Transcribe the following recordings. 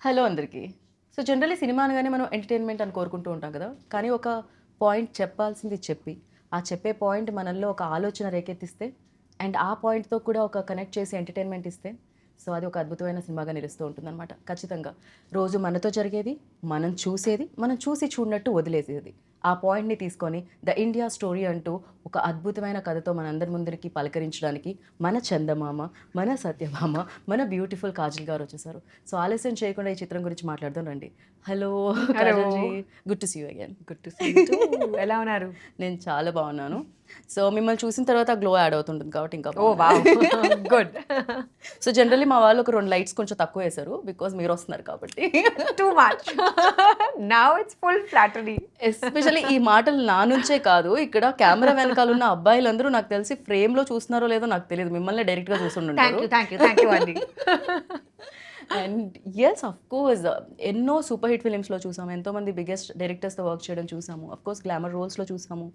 Hello అందరికీ. So generally cinema అనగానే మనం ఎంటర్‌టైన్‌మెంట్ అని కోరుకుంటూ ఉంటాం కదా! కానీ ఒక పాయింట్ చెప్పాల్సింది చెప్పి, ఆ చెప్పే పాయింట్ మనల్లో ఒక ఆలోచన రేకెత్తిస్తే అండ్ ఆ పాయింట్‌తో కూడా ఒక కనెక్ట్ చేసి ఎంటర్‌టైన్‌మెంట్ ఇస్తే, సో అది ఒక అద్భుతమైన సినిమాగా నిలుస్తూ ఉంటుందనమాట. ఖచ్చితంగా. రోజు మనతో జరిగేది, మనం చూసేది, మనం చూసి చూడనట్టు వదిలేసేది. ఆ పాయింట్‌ని తీసుకొని 'ద ఇండియా స్టోరీ' అంటూ ఒక అద్భుతమైన కథతో మనందరి ముందరికి పలకరించడానికి మన చందమామ, మన సత్యభామ, మన బ్యూటిఫుల్ కాజల్ గారు వచ్చేసారు. సో ఆలస్యం చేయకుండా ఈ చిత్రం గురించి మాట్లాడదాం రండి. Hello hello. Kajal ji. Good to see you again. Good to see you too. ఎలా ఉన్నారు? నేను చాలా బాగున్నాను. సో మిమ్మల్ని చూసిన తర్వాత గ్లో యాడ్ అవుతుంటుంది కాబట్టి ఇంకా ఓహ్! వావ్! గుడ్. సో జనరల్లీ మా వాళ్ళు ఒక 2 లైట్స్ కొంచెం తక్కువ వేశారు. బికాజ్ మీరు వస్తున్నారు కాబట్టి. Too much. Now it's full flattery. Especially ఈ మాటలు నా నుంచే కాదు. ఇక్కడ కెమెరా వెనకాల ఉన్న అబ్బాయిలందరూ నాకు తెలిసి ఫ్రేమ్‌లో చూస్తున్నారో లేదో నాకు తెలీదు. మిమ్మల్నే డైరెక్ట్‌గా చూస్తుండుంటారు. థ్యాంక్ యూ అండి. అండ్ యెస్ ఆఫ్ కోర్స్ ఎన్నో సూపర్ హిట్ ఫిలిమ్స్‌లో చూసాము. ఎంతోమంది బిగ్గెస్ట్ డైరెక్టర్స్‌తో వర్క్ చేయడం చూసాము. ఆఫ్ కోర్స్ గ్లామర్ రోల్స్‌లో చూసాము.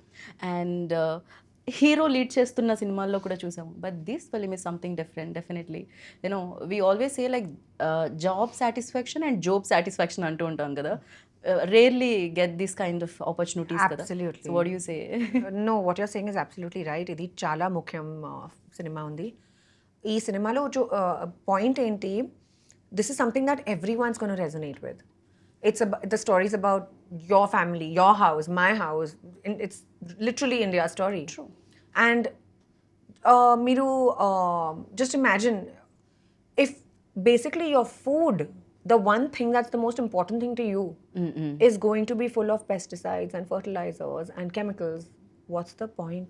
అండ్ హీరో లీడ్ చేస్తున్న సినిమాల్లో కూడా చూసాము. But this film is something different definitely. We always say like job satisfaction and job satisfaction అంటూ ఉంటాం కదా! Rarely get this kind of opportunities కదా! Absolutely. So what do you say? No, what you're saying is absolutely right. ఇది చాలా ముఖ్యం సినిమా ఉంది. ఈ సినిమాలో పాయింట్ ఏంటి, this is something that everyone's gonna resonate with. The stories about your family, your house, my house. It's literally India story. And మీరు just imagine if basically your food, the one thing that's the most important thing to you, is going to be full of pesticides and fertilizers and chemicals, what's the point?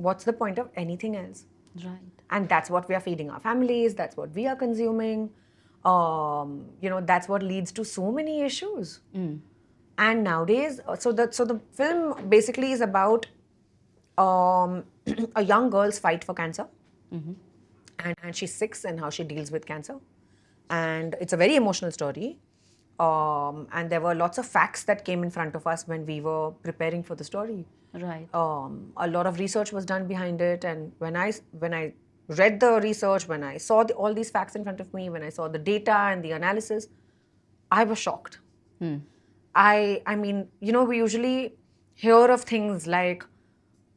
What's the point of anything else? Right. And that's what we are feeding our families, that's what we are consuming. That's what leads to so many issues. And nowadays, so the film basically is about a young girl's fight for cancer. And she's 6 and how she deals with cancer. And it's a very emotional story. And there were lots of facts that came in front of us when we were preparing for the story. Right. A lot of research was done behind it, and when I read the research, when I saw all these facts in front of me, when I saw the data and the analysis, I was shocked. I mean, we usually hear of things like,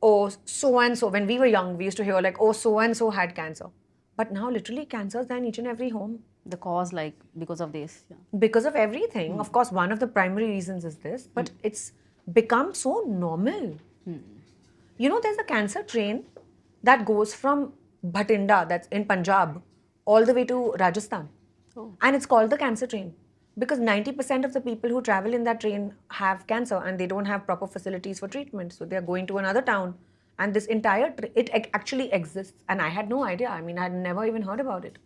oh, so and so. When we were young, we used to hear like, oh, so and so had cancer. But now literally cancer is in each and every home. The cause like because of this. Because of everything. Of course, one of the primary reasons is this, but it's become so normal. There's a cancer train that goes from Bhatinda, that's in Punjab, all the way to Rajasthan. And it's called the cancer train because 90% of the people who travel in that train have cancer and they don't have proper facilities for treatment. So they're going to another town. And this entire, actually exists. And I had no idea. I mean, I had never even heard about it.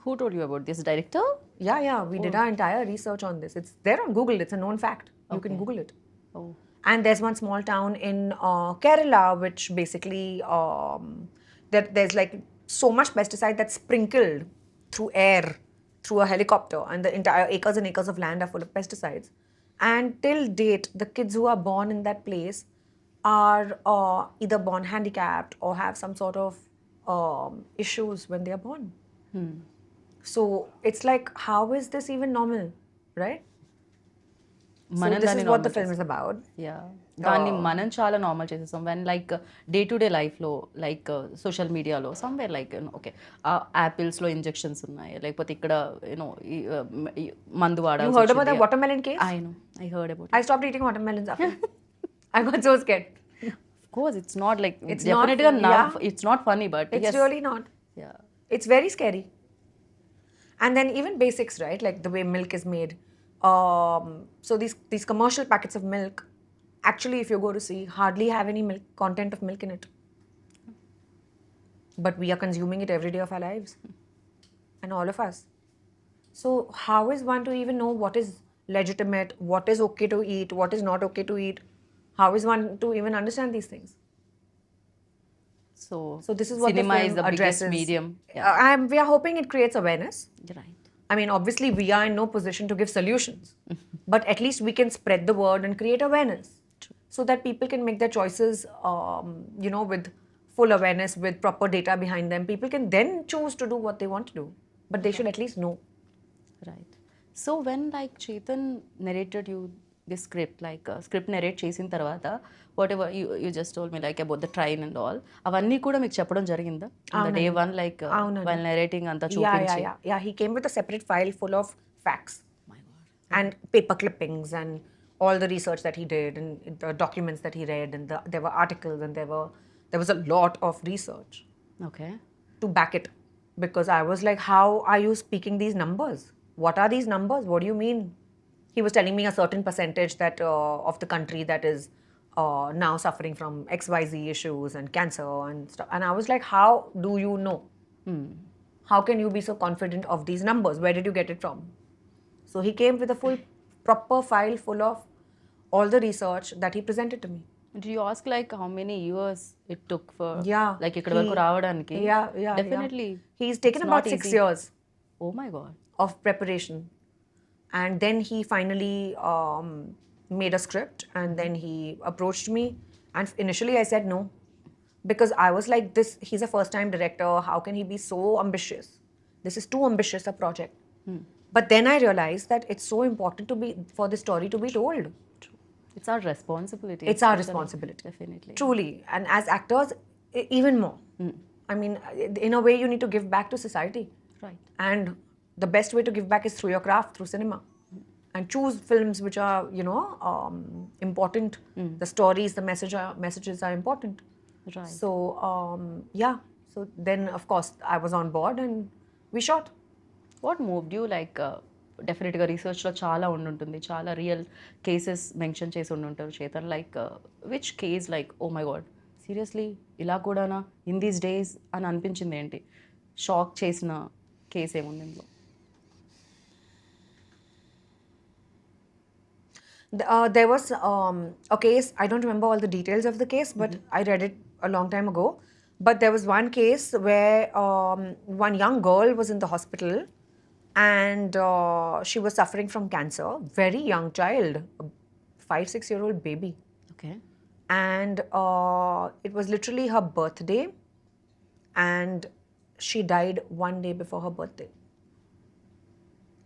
Who told you about this director? Yeah, we did our entire research on this. It's there on Google. It's a known fact. You can Google it. Oh. And there's one small town in Kerala, which basically there's like so much pesticide that's sprinkled through air, through a helicopter, and the entire acres and acres of land are full of pesticides. And till date, the kids who are born in that place are either born handicapped or have some sort of issues when they are born. So it's like, how is this even normal, right? So మనం this దాన్ని is what the normal film is about. Yeah దాన్ని మనం చాలా normal చేసేస్తాం. When like day to day లైఫ్లో like social మీడియాలో somewhere like okay యాపిల్స్లో injections ఉన్నాయి, లేకపోతే ఇక్కడ మందు You వాడాల్సి heard about వచ్చింది. that watermelon case? I heard about I stopped eating watermelons after. I got so scared. of course it's not like It's not definitely funny, now yeah. it's not funny but It's yes. really not. Yeah. It's very scary. And then even basics, right? Like the way milk is made. So these commercial packets of milk, actually, if you go to see, hardly have any milk content of milk in it. But we are consuming it every day of our lives, and all of us. So how is one to even know what is legitimate, what is okay to eat, what is not okay to eat? How is one to even understand these things? So this is what cinema the film is the biggest addresses. medium. We are hoping it creates awareness. Right. I mean, obviously, we are in no position to give solutions, but at least we can spread the word and create awareness so that people can make their choices, with full awareness, with proper data behind them. People can then choose to do what they want to do, but they should at least know. Right. So when like Chetan narrated you the script like script narrate చేసిన తర్వాత what ever you just told me like about the train and all అవన్నీ కూడా మీకు చెప్పడం జరిగిందా day one like while narrating అంతా చూపించి Yeah. He came with a separate file full of facts and paper clippings and all the research that he did and the documents that he read and there were articles and there was a lot of research okay to back it, because I was like, how are you speaking these numbers? What are these numbers? What do you mean? He was telling me a certain percentage that of the country that is now suffering from XYZ issues and cancer and stuff. And I was like, how do you know? How can you be so confident of these numbers? Where did you get it from? So he came with a full, proper file full of all the research that he presented to me. Do you ask like how many years it took for Yeah. like ఇక్కడ వరకు రావడానికి Yeah. Definitely He's taken it's about not 6 easy. years oh my god of preparation. And then he finally made a script and then he approached me. And initially I said no. Because I was like, he's a first time director. How can he be so ambitious? This is too ambitious a project. But then I realized that it's so important for the story to be told. It's our responsibility It's our responsibility. Definitely Truly. And as actors, even more. I mean, in a way, you need to give back to society. Right And the best way to give back is through your craft, through cinema. And choose films which are, important. The stories, the messages are important. Right So, yeah. So then, of course, I was on board and we shot. What moved you like డెఫినెట్గా రీసెర్చ్లో చాలా ఉండుంటుంది చాలా real cases mention చేసి ఉండుంటారు Chetan like which case like oh my god seriously ఇలా కూడానా in these days అని అనిపించింది ఏంటి షాక్ చేసిన కేస్ ఏముంది ఇందులో There was a case, I don't remember all the details of the case, but I read it a long time ago. But there was one case where one young girl was in the hospital and she was suffering from cancer, very young child, a 5-6-year-old baby. Okay And it was literally her birthday and she died one day before her birthday.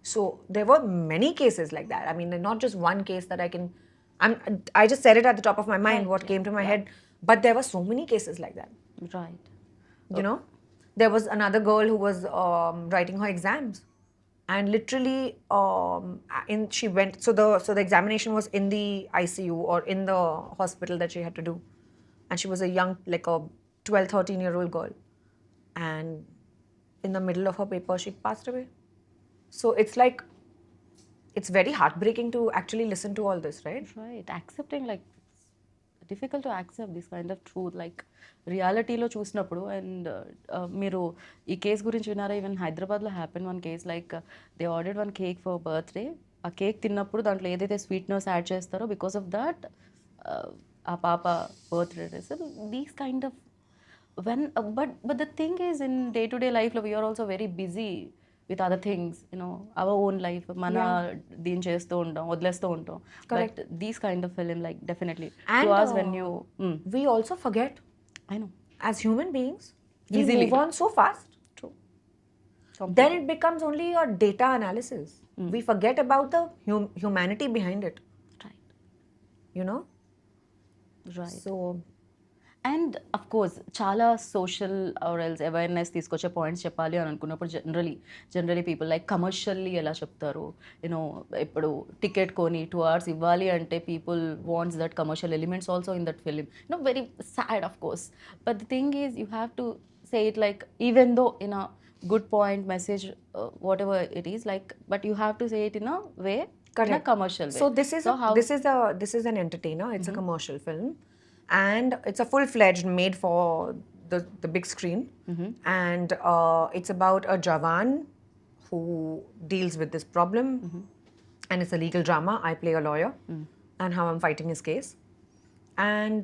So there were many cases like that. I mean, not just one case that I just said it at the top of my mind, what came to my head. But there were so many cases like that. Right You know, there was another girl who was writing her exams, and literally, she went. So the examination was in the ICU or in the hospital that she had to do, and she was a young, like a 12-13-year-old girl, and in the middle of her paper, she passed away. So it's like, it's very heartbreaking to actually listen to all this, right? Right accepting like difficult to accept this kind of truth like రియాలిటీలో చూసినప్పుడు and మీరు ఈ case గురించి విన్నారా even హైదరాబాద్లో happen one case like they ordered one cake for birthday ఆ cake తిన్నప్పుడు దాంట్లో ఏదైతే స్వీట్నెస్ యాడ్ చేస్తారో బికాస్ ఆఫ్ దట్ ఆ పాప birthday these kind of when but the thing is in day to day లైఫ్లో we are also very busy with other things our own life మన దీని చేస్తూ ఉంటాం వదిలేస్తూ ఉంటాం but these kind of film like definitely when you We also forget, I know as human beings, we Easily. move on so fast. True Then it becomes only a data analysis. We forget about the humanity behind it, right you know? Right So, and of course చాలా social ఆర్ఎల్స్ awareness తీసుకొచ్చే points చెప్పాలి అని అనుకున్నప్పుడు generally people like commercially ఎలా చెప్తారు ఇప్పుడు ticket కొని 2 hours ఇవ్వాలి అంటే people wants that commercial elements also in that film very sad of course but the thing is you have to say it like even though in a good point message what ever it is like but you have to say it in a way in a commercial so this is an entertainer. It's a commercial film, and it's a full-fledged made for the big screen. And it's about a Jawan who deals with this problem, and it's a legal drama. I play a lawyer, and how I'm fighting his case. And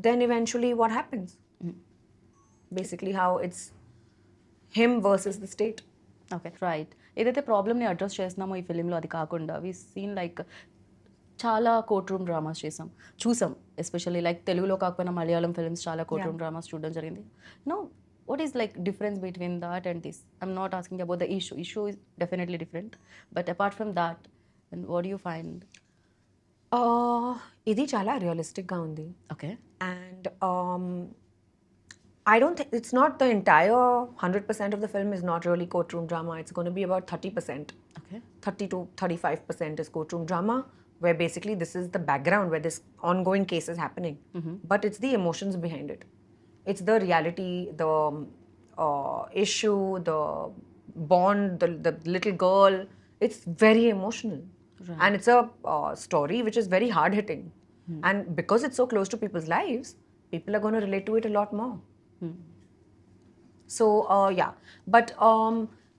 then eventually, what happens? Basically, how it's him versus the state. Okay right ఏదైతే ప్రాబ్లమ్ని address చేస్తున్నామో ఈ ఫిలింలో అది కాకుండా we seen like చాలా court room dramas చూసాం especially like తెలుగులో కాకపోయినా మలయాళం ఫిల్మ్స్ చాలా కోర్ట్ రూమ్ డ్రామాస్ చూడడం జరిగింది what is like difference between that and this? I'm not asking about the issue is definitely different, but apart from that, and what do you find? ఇది చాలా రియలిస్టిక్గా ఉంది. Okay. And I don't think it's not the entire 100% of the film is not really courtroom drama. It's going to be about 30%. Okay. 30 to 35% is courtroom drama, where basically this is the background where this ongoing case is happening. But it's the emotions behind it. It's the reality, the issue, the bond, the little girl. It's very emotional. Right. And it's a story which is very hard hitting. And because it's so close to people's lives, people are going to relate to it a lot more. So yeah, but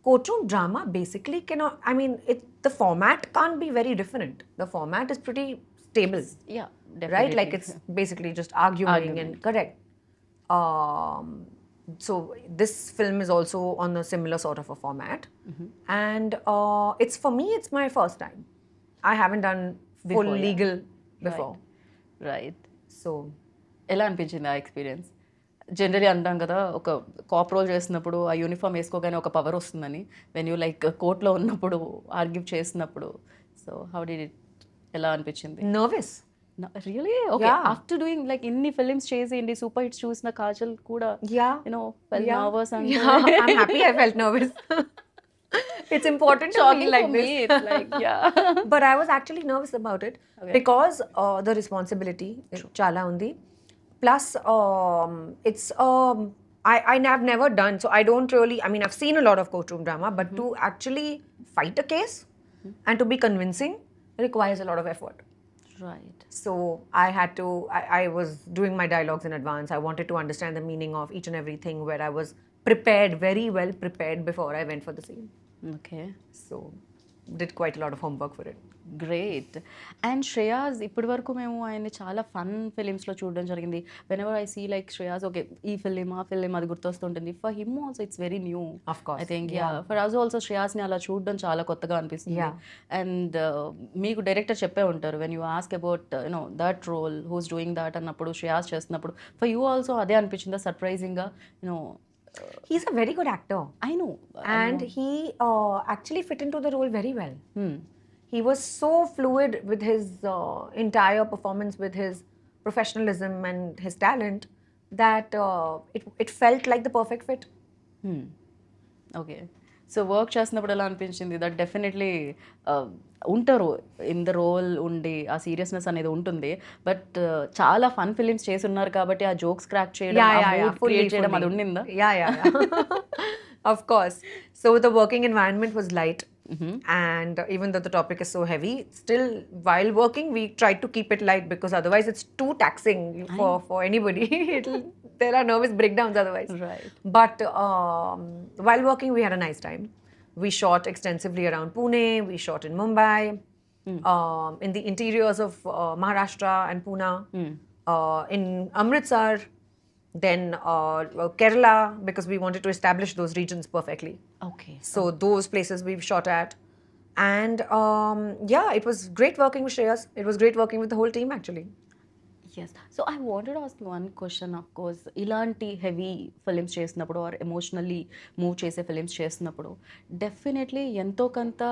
courtroom drama basically cannot. I mean, the format can't be very different. The format is pretty stable, Yeah, definitely. right? Like it's basically just arguing and correct. So this film is also on a similar sort of a format, and it's for me. It's my first time. I haven't done full Before, yeah. legal before, Right. so. ఎలా అనిపించింది ఆ experience? Generally అంటాం కదా, ఒక cop role చేసినప్పుడు ఆ uniform వేసుకోగానే ఒక power వస్తుందని, వెన్ యూ లైక్ కోర్ట్లో ఉన్నప్పుడు ఆర్గ్యూ చేసినప్పుడు, సో హౌ డిడ్ ఇట్, ఎలా అనిపించింది? Nervous. Really okay. Yeah. After doing like ఇన్ని ఫిల్మ్స్ చేసి ఇన్ని సూపర్ హిట్స్ చూసిన కాజల్ కూడా Yeah. యూనో ఫెల్ Yeah. నర్వస్ అంటే Yeah, I'm happy I felt nervous. It's important to shocking feel like for this. me. It's like, yeah. But I was actually nervous about it because the responsibility chala undi. Plus, it's I've never done, so I don't really. I mean, I've seen a lot of courtroom drama, but to actually fight a case and to be convincing requires a lot of effort. Right. So I had to. I was doing my dialogues in advance. I wanted to understand the meaning of each and everything. Where I was prepared, very well prepared before I went for the scene. Okay. So did quite a lot of homework for it. Great. And Shreyas ఇప్పటి వరకు మేము ఆయన్ని చాలా fun ఫిలిమ్స్లో చూడడం జరిగింది. Whenever I see like Shreyas, okay ఈ film ఆ ఫిలిం అది గుర్తొస్తుంటుంది. For him also it's very new. Of course. I think for us also శ్రేయాస్ని అలా చూడడం చాలా కొత్తగా అనిపిస్తుంది. Yeah. అండ్ మీకు డైరెక్టర్ చెప్పే ఉంటారు, when you ask about you know that role who's doing that అన్నప్పుడు, శ్రేయాస్ చేస్తున్నప్పుడు ఫర్ యూ ఆల్సో అదే అనిపించిందా సర్ప్రైజింగ్గా? You know He's a very good actor. I know. And he actually fit into the role very well. He was so fluid with his entire performance, with his professionalism and his talent, that it felt like the perfect fit. Okay. So work చేస్తున్నప్పుడు ఎలా అనిపించింది? That definitely ఉంటారు in the role ఉండి ఆ seriousness అనేది ఉంటుంది. But చాలా fun films చేసి ఉన్నారు కాబట్టి ఆ జోక్స్ క్రాక్ చేయడం, క్రియేట్ చేయడం అది ఉండిందా? Yeah. Of course. So the working environment was light. And even though the topic is so heavy, still while working we tried to keep it light, because otherwise it's too taxing for anybody. There are nervous breakdowns otherwise. Right. But while working we had a nice time. We shot extensively around Pune, we shot in Mumbai, in the interiors of Maharashtra and Pune, in Amritsar, then Kerala, because we wanted to establish those regions perfectly. Okay. So those places we've shot at. And yeah, it was great working with Shreyas. It was great working with the whole team actually. Yes. So I wanted to ask one question. Of course ఇలాంటి heavy films చేసినప్పుడు or emotionally move చేసే films చేసినప్పుడు definitely ఎంతో కొంత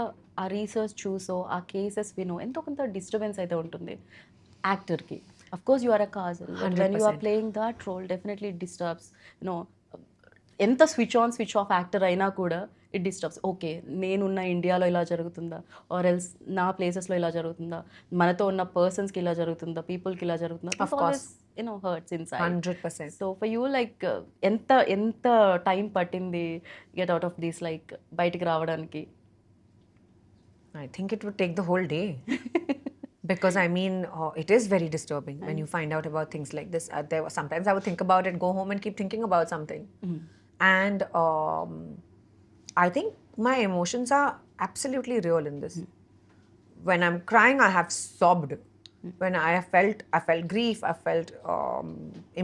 ఆ research చూసో ఆ cases వినో ఎంతో కొంత డిస్టర్బెన్స్ అయితే ఉంటుంది యాక్టర్కి. Of course you are a Kajal, when you are playing that role definitely it disturbs. You know ఎంత switch on switch off actor అయినా కూడా ఇట్ డిస్టర్బ్స్. ఓకే నేనున్న ఇండియాలో ఇలా జరుగుతుందా, ఆర్ ఎల్స్ నా ప్లేసెస్లో ఇలా జరుగుతుందా, మనతో ఉన్న పర్సన్స్కి ఇలా జరుగుతుందా, పీపుల్కి ఇలా జరుగుతుందా, Of course. You know hurts inside. 100%. So for you like ఎంత టైం పట్టింది get out of this, like బయటికి రావడానికి? I think it would take the whole day. Because I mean, it is very disturbing when you find out about things like this. Sometimes I would think about it, go home and keep thinking about something. And I think my emotions are absolutely real in this. When I'm crying, I have sobbed. When I felt grief, I felt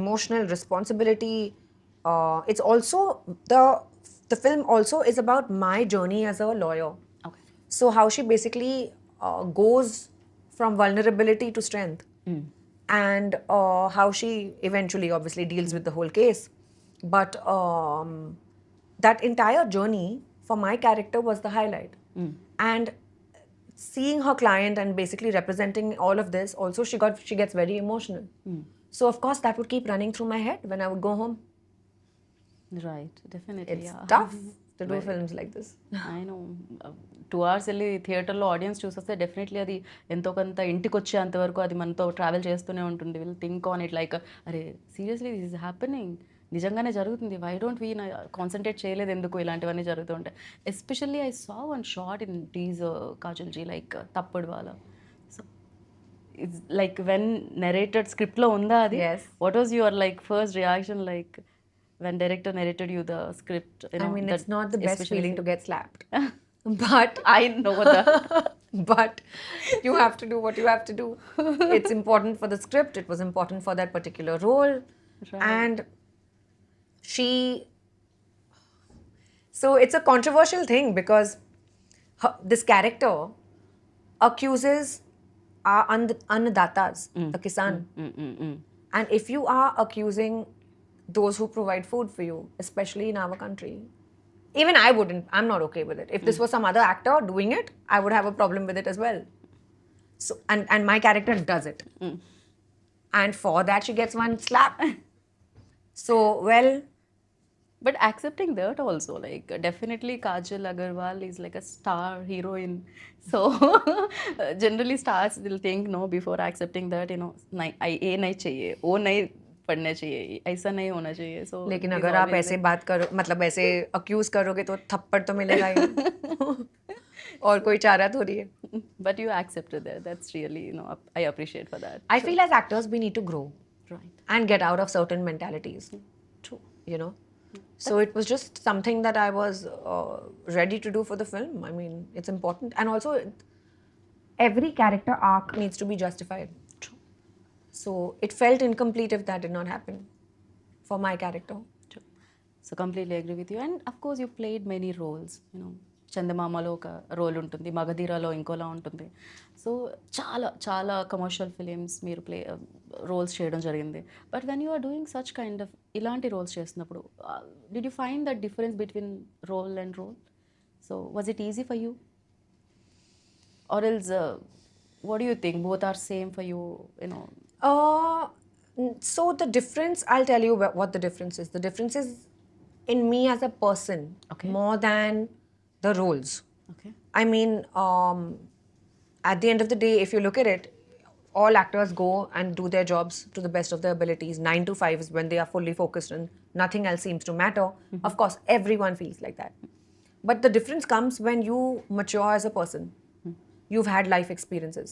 emotional responsibility. It's also the film also is about my journey as a lawyer. Okay. So how she basically goes from vulnerability to strength, and how she eventually obviously deals with the whole case. But that entire journey for my character was the highlight. And seeing her client and basically representing all of this, also she gets very emotional. So of course that would keep running through my head when I would go home. Right, definitely. It's Yeah. tough to do films like this. I know 2 hours వెళ్ళి థియేటర్లో audience చూసేస్తే definitely అది ఎంతో కొంత ఇంటికి వచ్చేంత వరకు అది మనతో ట్రావెల్ చేస్తూనే ఉంటుంది. Will think on it like అరే సీరియస్లీ దిస్ ఇస్ హ్యాపెనింగ్, నిజంగానే జరుగుతుంది, వై డోంట్ వీ కాన్సన్ట్రేట్ చేయలేదు ఎందుకు ఇలాంటివన్నీ జరుగుతూ ఉంటాయి. Especially I saw one short in teaser Kajal ji like తప్పుడు వాళ్ళ. So it's like when narrated స్క్రిప్ట్లో ఉందా అది? Yes. What was your like first reaction like when director narrated you the script? I mean, it's not the best especially feeling to get slapped. But I know that. but you have to do what you have to do. It's important for the script. It was important for that particular role. Right. And she... So it's a controversial thing because this character accuses our annadatas, the kisan. And if you are accusing those who provide food for you, especially in our country, even I wouldn't, I'm not okay with it. If this was some other actor doing it, I would have a problem with it as well. So, and my character does it. And for that, she gets one slap. So, well, But accepting that also, like definitely Kajal Agarwal is like a star heroine. So generally stars will think no before accepting that, you know, ये नहीं चाहिए, वो नहीं पढ़ना चाहिए, ऐसा नहीं होना चाहिए. So लेकिन it is अगर आप always ऐसे बात करो, मतलब ऐसे अक्यूज करोगे तो थप्पड़ तो मिलेगा ही. और कोई चारा थोड़ी है. but you accepted that. That's really, you know, I appreciate for that. I feel as actors we need to grow Right. and get out of certain mentalities. True. You know, so it was just something that I was ready to do for the film. I mean, it's important, and also every character arc needs to be justified. True. So it felt incomplete if that did not happen for my character. True. So completely agree with you. And of course you played many roles, you know. చందమామలో ఒక role ఉంటుంది, మగధీరలో ఇంకోలా ఉంటుంది. So చాలా చాలా commercial films మీరు roles చేయడం జరిగింది. But when you are doing such kind of ఇలాంటి రోల్స్ చేస్తున్నప్పుడు did you find that difference between role and role? So was it easy for you or else what do you think both are same for you, you know? So the difference, I'll tell you what the difference is. The difference is in me as a person, Okay. more than the roles. Okay. I mean, at the end of the day, if you look at it, all actors go and do their jobs to the best of their abilities. 9 to 5 is when they are fully focused and nothing else seems to matter. Of course, everyone feels like that. But the difference comes when you mature as a person. You've had life experiences.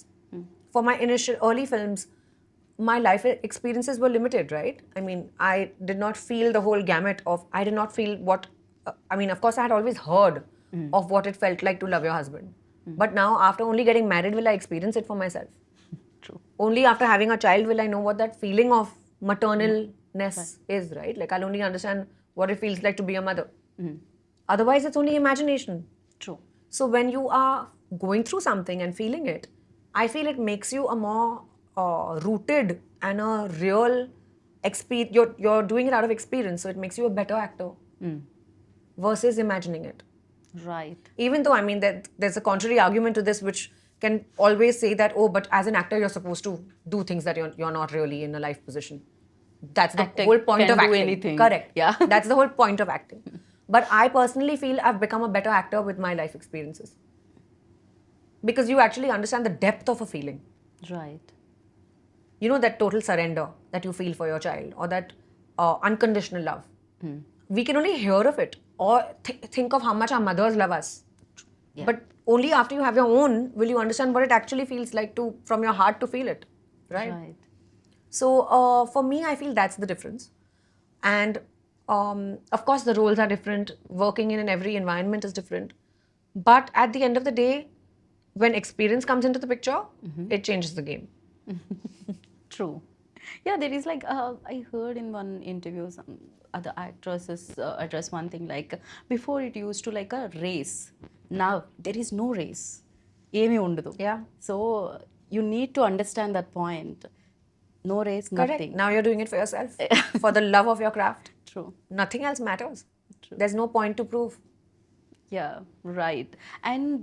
For my initial early films, my life experiences were limited, right? I mean, I did not feel the whole gamut of, I did not feel what, I mean, of course, I had always heard of what it felt like to love your husband. But now, after only getting married, will I experience it for myself? True. Only after having a child will I know what that feeling of maternalness is, right? Like, I'll only understand what it feels like to be a mother. Otherwise, it's only imagination. True. So when you are going through something and feeling it, I feel it makes you a more rooted and a real experience. You're doing it out of experience, so it makes you a better actor versus imagining it. Right. Even though, I mean, there's a contrary argument to this, which can always say that, oh, but as an actor, you're supposed to do things that you're not really in a life position. That's the Acting whole point can of do acting. anything. Correct. Yeah. That's the whole point of acting. But I personally feel I've become a better actor with my life experiences. Because you actually understand the depth of a feeling. Right. You know, that total surrender that you feel for your child, or that unconditional love. We can only hear of it or think of how much our mothers love us. Yeah. But only after you have your own will you understand what it actually feels like to, from your heart, to feel it. Right? Right. So for me, I feel that's the difference. And of course, the roles are different. Working in every environment is different. But at the end of the day, when experience comes into the picture, it changes the game. True. Yeah, there is like, I heard in one interview, some other actresses address one thing like, before it used to like a race. Now, there is no race. Emi undadu. Yeah. So, you need to understand that point. No race, Correct. nothing. Now you're doing it for yourself, for the love of your craft. True. Nothing else matters. There's no point to prove. Yeah, right. And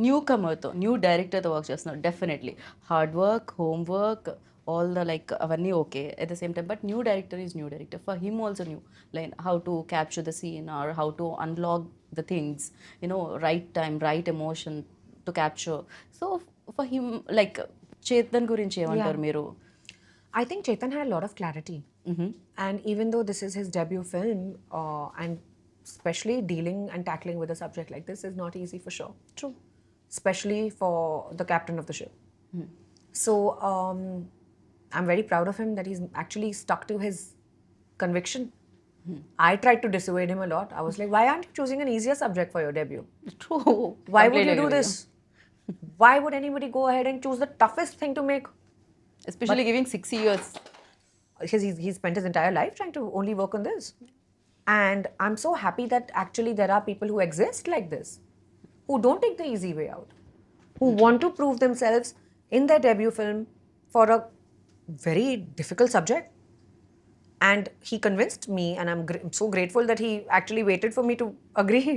new కమర్తో new డైరెక్టర్తో work చేస్తున్నారు definitely hard work homework all the like అవన్నీ okay at the same time but new director is new director for him also new like how to capture the scene or how to unlock the things you know right time right emotion to capture so for him like Chetan గురించి ఏమంటారు మీరు I think Chetan had a lot of clarity. And even though this is his debut film, and especially dealing and tackling with a subject like this is not easy for sure. True. Especially for the captain of the ship. So I'm very proud of him that he's actually stuck to his conviction. I tried to dissuade him a lot. I was like, why aren't you choosing an easier subject for your debut? True. Why would you do this? Why would anybody go ahead and choose the toughest thing to make? Especially giving 6 years. Because he spent his entire life trying to only work on this. And I'm so happy that actually there are people who exist like this, who don't take the easy way out, who want to prove themselves in their debut film for a very difficult subject. And he convinced me, and I'm so grateful that he actually waited for me to agree.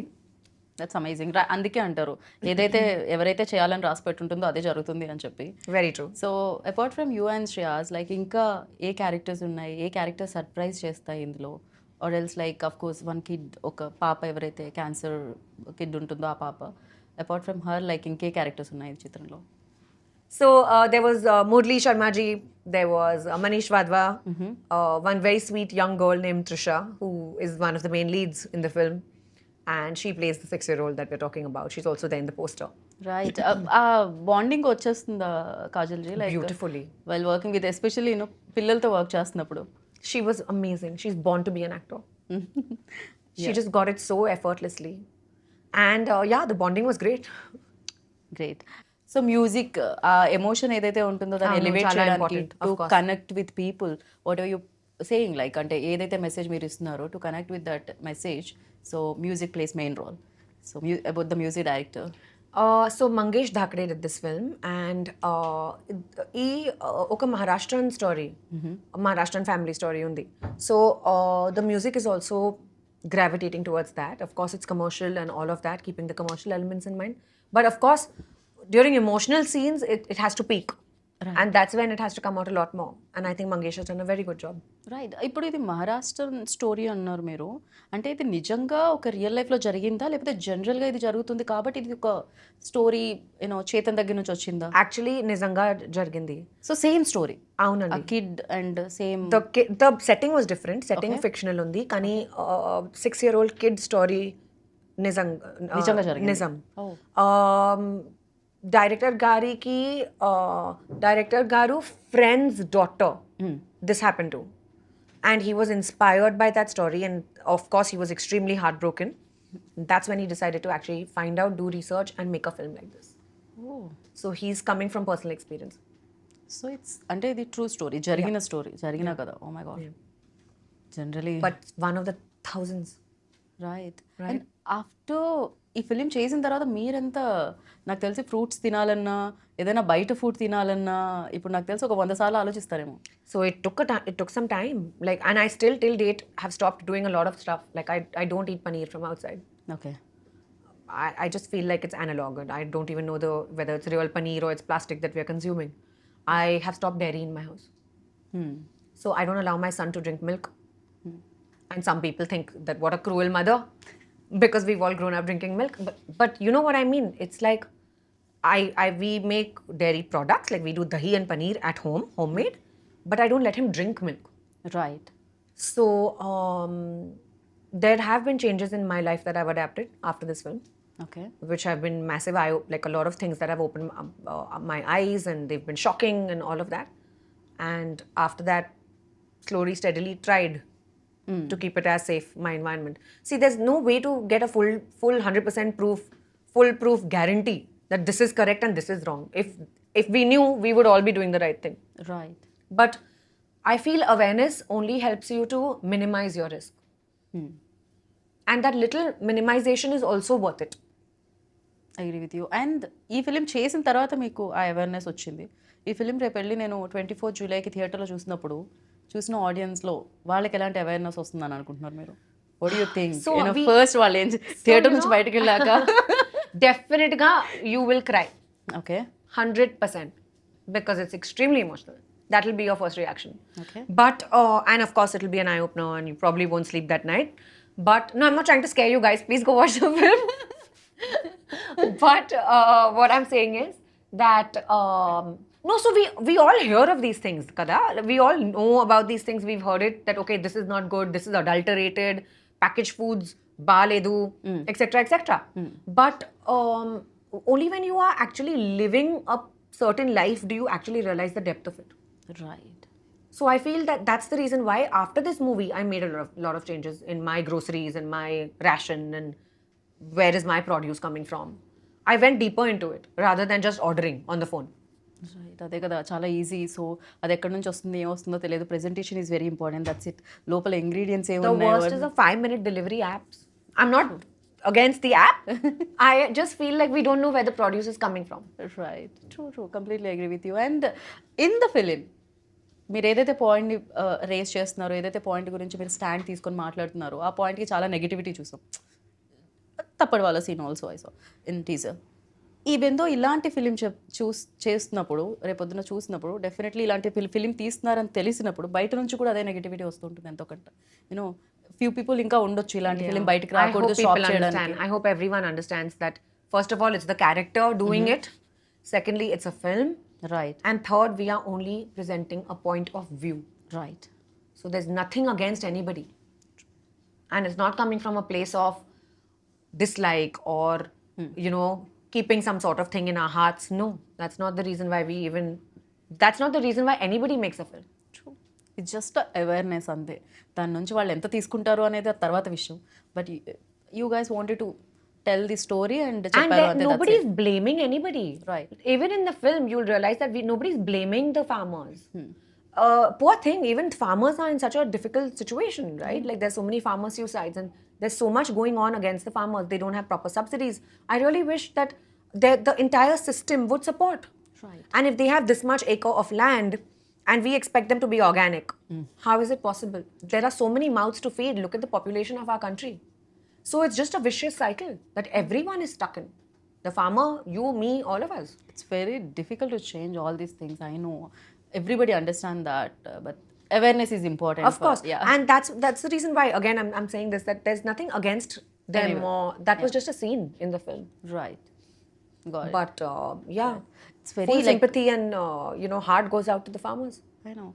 That's amazing అందుకే అంటారు ఏదైతే ఎవరైతే చేయాలని రాసి పెట్టుంటుందో అదే జరుగుతుంది అని చెప్పి Very true. So apart from you and Shreyas like ఇంకా ఏ క్యారెక్టర్స్ ఉన్నాయి ఏ క్యారెక్టర్ సర్ప్రైజ్ చేస్తాయి ఇందులో or else like of course one kid ఒక పాప ఎవరైతే క్యాన్సర్ కిడ్ ఉంటుందో ఆ పాప అపార్ట్ ఫ్రమ్ హర్ లైక్ ఇంకే క్యారెక్టర్స్ ఉన్నాయి ఈ చిత్రంలో So there was Murli Sharma ji, there was Manish Wadhwa, one very sweet young girl named Trisha, who is one of the main leads in the film. And she plays the 6-year-old that we're talking about. She's also there in the poster. Right ఆ bonding వచ్చేస్తుందా Kajal ji like Beautifully. While working with especially you know పిల్లలతో work చేస్తున్నప్పుడు She was amazing. She's born to be an actor. She just got it so effortlessly. And yeah, the bonding was great. Great so music ఆ emotion ఏదైతే ఉంటుందో దాన్ని అవును, elevate చాలా చేయడానికి important, of to course. Connect with people what are you saying like అంటే ఏదైతే message మీరు ఇస్తున్నారో to connect with that message so music plays main role so about the music director So Mangesh Dhakde did this film, and oka Maharashtrian story, Maharashtrian family story undi. So the music is also gravitating towards that. Of course, it's commercial and all of that, keeping the commercial elements in mind. But of course, during emotional scenes, it has to peak. And that's when it has to come out a lot more. And I think Mangesh has done a very good job. Right ఇప్పుడు ఇది Maharashtra story అన్నారు మీరు అంటే ఇది నిజంగా ఒక real లైఫ్లో జరిగిందా లేకపోతే జనరల్గా ఇది జరుగుతుంది కాబట్టి ఇది ఒక స్టోరీ యూనో చేతన్ దగ్గర నుంచి వచ్చిందా Actually, Nizanga jargindi. So same story ఆ Aunandi. Kid and same The setting was different. Setting fictional undi. Kani 6-year-old kid story నిజంగా జరిగింది. Nizam. Oh. Director Garu friend's daughter. This happened to. And he was inspired by that story, and of course he was extremely heartbroken. That's when he decided to actually find out, do research, and make a film like this. So he's coming from personal experience. So it's అంటే ఇది true story జరిగిన story జరిగిన కదా oh my god generally But one of the thousands. Right and after ఈ film చేసిన తర్వాత మీరెంత నాకు తెలిసి ఫ్రూట్స్ తినాలన్నా ఏదైనా బయట ఫుడ్ తినాలన్నా ఇప్పుడు నాకు తెలిసి ఒక 100 సార్లు ఆలోచిస్తారేమో So it took some time. Like, and I still till date have stopped doing a lot of stuff. Like I don't eat paneer from outside. Okay I just feel like it's analog, and I don't even know whether it's real paneer or it's plastic that we are consuming. I have stopped dairy in my house. So I don't allow my son to drink milk. And some people think that what a cruel mother, because we've all grown up drinking milk. But you know what I mean? It's like we make dairy products, like we do dahi and paneer at home, homemade, but I don't let him drink milk. Right So there have been changes in my life that I've adapted after this film, okay which have been massive. Like a lot of things that have opened my eyes, and they've been shocking and all of that. And after that, slowly, steadily tried to keep it as safe, my environment. See, there's no way to get a full 100% foolproof guarantee that this is correct and this is wrong. If we knew, we would all be doing the right thing. Right But I feel awareness only helps you to minimize your risk. And that little minimization is also worth it. Agree with you. And ఈ film చేసిన తర్వాత మీకు ఆ awareness వచ్చింది. ఈ film రేపు వెళ్ళి నేను 24 జూలైకి థియేటర్లో చూసినప్పుడు చూసిన ఆడియన్స్లో వాళ్ళకి ఎలాంటి అవేర్నెస్ వస్తుందని అనుకుంటున్నారు మీరు? What you think? So first వాళ్ళు ఏం థియేటర్ నుంచి బయటకు వెళ్ళాక Definitely, you will cry. Okay 100%. Because it's extremely emotional. That will be your first reaction. Okay But, and of course, it'll be an eye opener and you probably won't sleep that night. But, no, I'm not trying to scare you guys. Please go watch the film. But what I'm saying is that, no, so we all hear of these things, kada? We all know about these things. We've heard it that, okay, this is not good, this is adulterated, packaged foods, baledu, etc., etc. But only when you are actually living a certain life do you actually realize the depth of it. Right. So I feel that that's the reason why after this movie I made a lot of changes in my groceries and my ration and where is my produce coming from. I went deeper into it rather than just ordering on the phone. Right. అదే కదా, చాలా easy. So అది ఎక్కడి నుంచి వస్తుంది ఏం వస్తుందో తెలియదు. Presentation is very important. That's it. లోపల ingredients The worst is the 5-minute delivery apps. I'm not against the app. I just feel like we don't know where the produce is coming from. Right. True. Completely agree with you. And in the film మీరు ఏదైతే పాయింట్ని race చేస్తున్నారో, ఏదైతే point గురించి మీరు stand తీసుకొని మాట్లాడుతున్నారో, ఆ పాయింట్కి చాలా నెగిటివిటీ చూసాం. తప్పటి వాళ్ళ scene also I saw in teaser. Even though ఇలాంటి ఫిలిం చేస్తున్నప్పుడు, రేపొద్దున చూసినప్పుడు డెఫినెట్లీ ఇలాంటి ఫిలిం తీస్తున్నారని తెలిసినప్పుడు బయట నుంచి కూడా అదే నెగిటివిటీ వస్తుంటుంది ఎంతో కొంత. యూనో ఫ్యూ పీపుల్ ఇంకా ఉండొచ్చు ఇలాంటి ఫిలిం బయటకు I hope రాకూడదు, స్టాప్ people చేయడానికి. understand. I hope everyone understands that first of all it's the character doing it. Secondly, it's a film. Right. And third, we are only presenting a point of view. Right. So there's nothing against anybody. And it's not coming from a place of dislike or, you know, keeping some sort of thing in our hearts. No, that's not the reason why that's not the reason why anybody makes a film. It's just awareness అంతే. దాని నుంచి వాళ్ళు ఎంత తీసుకుంటారు అనేది ఆ తర్వాత విషయం. But you guys wanted to tell the story and And చెప్పారు అంతే. nobody is blaming anybody. Right. Even in the film, you'll realize that nobody's blaming the farmers. Poor thing, even farmers are in such a difficult situation, right? Like there's so many farmer suicides and there's so much going on against the farmers. They don't have proper subsidies. I really wish that the entire system would support. Right. And if they have this much acre of land and we expect them to be organic, how is it possible? There are so many mouths to feed. Look at the population of our country. So it's just a vicious cycle that everyone is stuck in. The farmer, you, me, all of us. It's very difficult to change all these things. I know everybody understand that, but awareness is important. Of course. Yeah. And that's the reason why, again, I'm saying this, that there's nothing against them Anyway. or that was just a scene in the film. Right. Got it. But yeah, It's very full like- sympathy and heart goes out to the farmers. I know.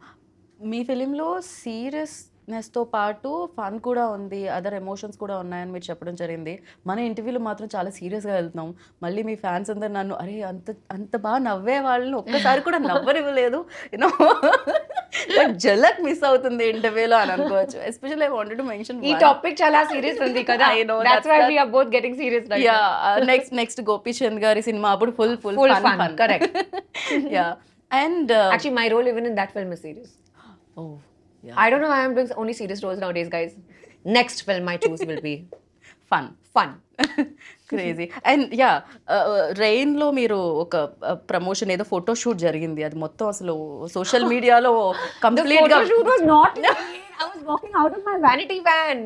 మీ ఫిలింలో సీరియస్నెస్తో పాటు fun కూడా ఉంది, other emotions కూడా ఉన్నాయని మీరు చెప్పడం జరిగింది. మన ఇంటర్వ్యూలో మాత్రం చాలా సీరియస్గా వెళ్తున్నాం. మళ్ళీ మీ ఫ్యాన్స్ అందరు నన్ను అరే అంత బాగా నవ్వే వాళ్ళని ఒక్కసారి కూడా నవ్వనివ్వలేదు, యూనో బట్ జలక్ మిస్ అవుతుంది ఇంటర్వ్యూలో అని అనుకోవచ్చు. Especially I wanted to mention ఈ టాపిక్ చాలా సీరియస్ ఉంది కదా. I know, That's that's why that. we are both getting serious right yeah now. Next Gopichand గారి సినిమా అప్పుడు full Full fun, correct. Yeah and Actually, my role even in that film is serious. Oh yeah I don't know why I'm doing only serious roles nowadays, guys. Next film I choose will be fun. fun. Crazy. And yeah రెయిన్లో మీరు ఒక promotion ఏదో photo shoot జరిగింది, అది మొత్తం అసలు social మీడియాలో The కంప్లీట్గా photo shoot was not in rain. I was walking out of my vanity van.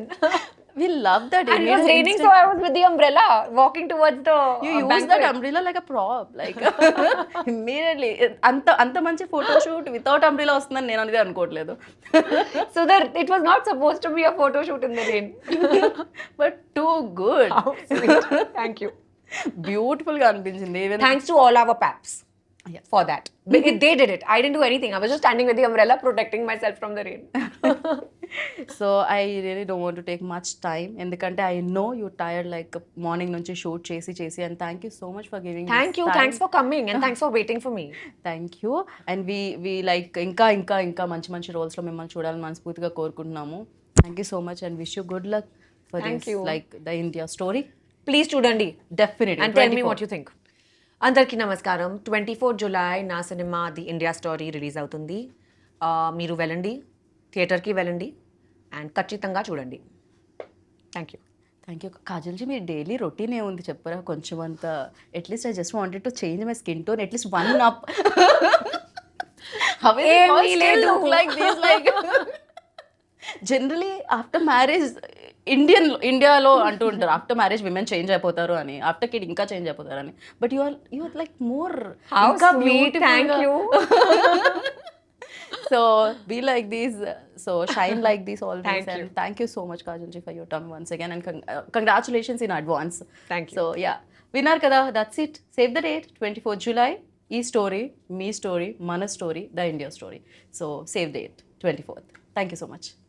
We love that. And it was raining, so I was with the umbrella walking towards the You use banquet. that umbrella like a prop, like immediately. అంత మంచి photo shoot without umbrella వస్తుందని నేను అనేది అనుకోవట్లేదు. So that it was not supposed to be a photo shoot in the rain. But too good. How sweet. Thank you. బ్యూటిఫుల్గా అనిపించింది. Even Thanks to all our paps for that. They did it. I didn't do anything. I was just standing with the umbrella protecting myself from the rain. So I really don't want to take much time, ఎందుకంటే I know you tired like morning నుంచి shoot చేసి and thank you so much for giving. Thank you. Thanks for coming and thanks for waiting for me. Thank you. And we like ఇంకా మంచి రోల్స్లో మిమ్మల్ని చూడాలని మనస్ఫూర్తిగా కోరుకుంటున్నాము. Thank you so much and wish you good luck for Thank this you. Like the India story. Please చూడండి definitely. and tell me what you think. అందరికీ నమస్కారం. 24 జూలై నా cinema the India story release అవుతుంది. మీరు వెళ్ళండి, థియేటర్కి వెళ్ళండి and ఖచ్చితంగా చూడండి. Thank you. Thank you కాజల్జీ. Me daily routine ఏముంది చెప్పరా కొంచెం అంత? At least I just wanted to change my skin tone at least one up. How is it ఏమీ లేదు. Look like this like generally after marriage ఇండియాలో అంటూ ఉంటారు ఆఫ్టర్ మ్యారేజ్ విమెన్ చేంజ్ అయిపోతారు అని, ఆఫ్టర్ కిడ్ ఇంకా చేంజ్ అయిపోతారు అని. But you are like more How ఇంకా sweet, beautiful. thank you. So be like this, so shine like this always. Thank you. And thank you so much Kajal ji for your time once again, and congratulations in advance. Thank you. So yeah, విన్నారు కదా, that's it. Save the date 24th July. ఈ story మీ story మన story the India story. So save date 24th. Thank you so much.